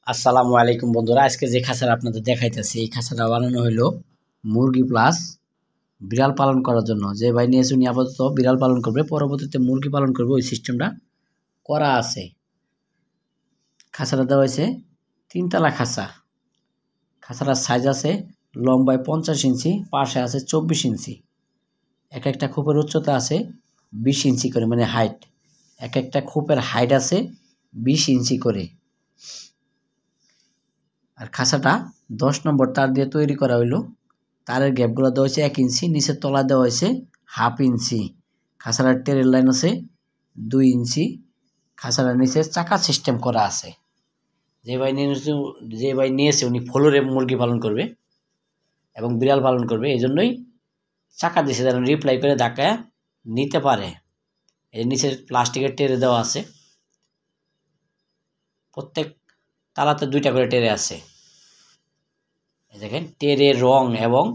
আসসালামু আলাইকুম বন্ধুরা, আজকে যে খাঁচাটা আপনাদের দেখাইতেছি এই খাঁচাটা বানানো হলো মুরগি প্লাস বিড়াল পালন করার জন্য। যে ভাই নিয়েছে উনি আপাতত বিড়াল পালন করবে, পরবর্তীতে মুরগি পালন করবে, ওই সিস্টেমটা করা আছে। খাঁচাটা দেওয়া হয়েছে 3 তলা খাঁচা। খাঁচাটার সাইজ আছে লম্বায় 50 ইঞ্চি, পাশে আছে 24 ইঞ্চি। এক একটা খোপের উচ্চতা আছে 20 ইঞ্চি করে, মানে হাইট। এক একটা খোপের হাইট আছে 20 ইঞ্চি করে। আর খাঁচাটা 10 নম্বর তার দিয়ে তৈরি করা হইলো। তারের গ্যাপগুলো দেওয়া হয়েছে 1 ইঞ্চি, নিচের তলা দেওয়া হয়েছে 1/2 ইঞ্চি। খাঁচাটার টেরের লাইন আছে 2 ইঞ্চি। খাঁচাটার নিচে চাকা সিস্টেম করা আছে। যে ভাই নিয়েছে উনি ফ্লোরে মুরগি পালন করবে এবং বিড়াল পালন করবে, এই জন্যই চাকা দিয়েছে যেন রিপ্লাই করে ধাক্কায় নিতে পারে। এই নিচে প্লাস্টিকের টেরে দেওয়া আছে, প্রত্যেক তালাতে 2টা করে টেরে আছে। দেখেন টেরের রং এবং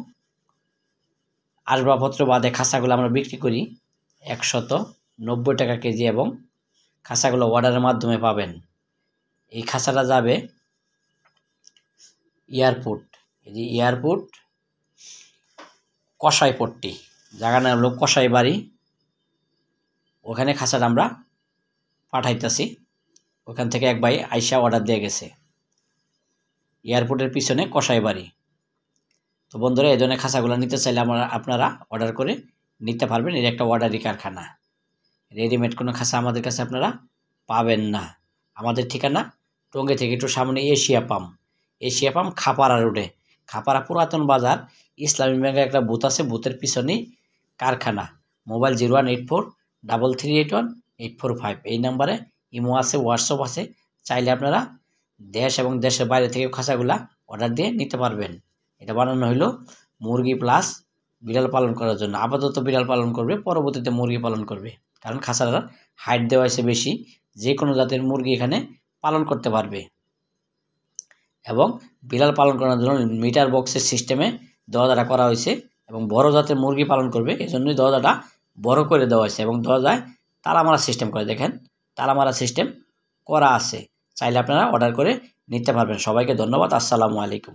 আসবাবপত্র বাদে খাঁচাগুলো আমরা বিক্রি করি 190 টাকা কেজি, এবং খাঁচাগুলো অর্ডারের মাধ্যমে পাবেন। এই খাঁচাটা যাবে এয়ারপোর্ট, এই যে এয়ারপোর্ট কসাইপট্টি, জায়গার নাম হলো কসাই বাড়ি। ওখানে খাঁচাটা আমরা পাঠাইতেছি। ওখান থেকে এক ভাই আইসা অর্ডার দিয়ে গেছে। এয়ারপোর্টের পিছনে কসাই বাড়ি। তো বন্ধুরা, এই ধরনের খাঁচাগুলো নিতে চাইলে আপনারা অর্ডার করে নিতে পারবেন। এর একটা অর্ডারি কারখানা। রেডিমেড কোনো খাঁচা আমাদের কাছে আপনারা পাবেন না। আমাদের ঠিকানা টঙ্গী থেকে একটু সামনে এশিয়া পাম্প খাপাড়া রোডে, খাপাড়া পুরাতন বাজার, ইসলামী ব্যাংকের একটা বুথ আছে, বুথের পিছনেই কারখানা। মোবাইল 0184381845, এই নাম্বারে ইমো আছে, হোয়াটসঅ্যাপ আছে। চাইলে আপনারা দেশ এবং দেশের বাইরে থেকে খাঁচাগুলা অর্ডার দিয়ে নিতে পারবেন। এটা বানানো হলো মুরগি প্লাস বিড়াল পালন করার জন্য। আপাতত বিড়াল পালন করবে, পরবর্তীতে মুরগি পালন করবে, কারণ খাঁচাটার হাইট দেওয়া হয়েছে বেশি। যে কোনো জাতের মুরগি এখানে পালন করতে পারবে। এবং বিড়াল পালন করার জন্য মিটার বক্সের সিস্টেমে দরজাটা করা হয়েছে, এবং বড় জাতের মুরগি পালন করবে এজন্যই দরজাটা বড় করে দেওয়া হয়েছে, এবং দরজায় তালা মারা সিস্টেম করে, দেখেন তালা মারা সিস্টেম করা আছে। চাইলে আপনারা অর্ডার করে নিতে পারবেন। সবাইকে ধন্যবাদ। আসসালামু আলাইকুম।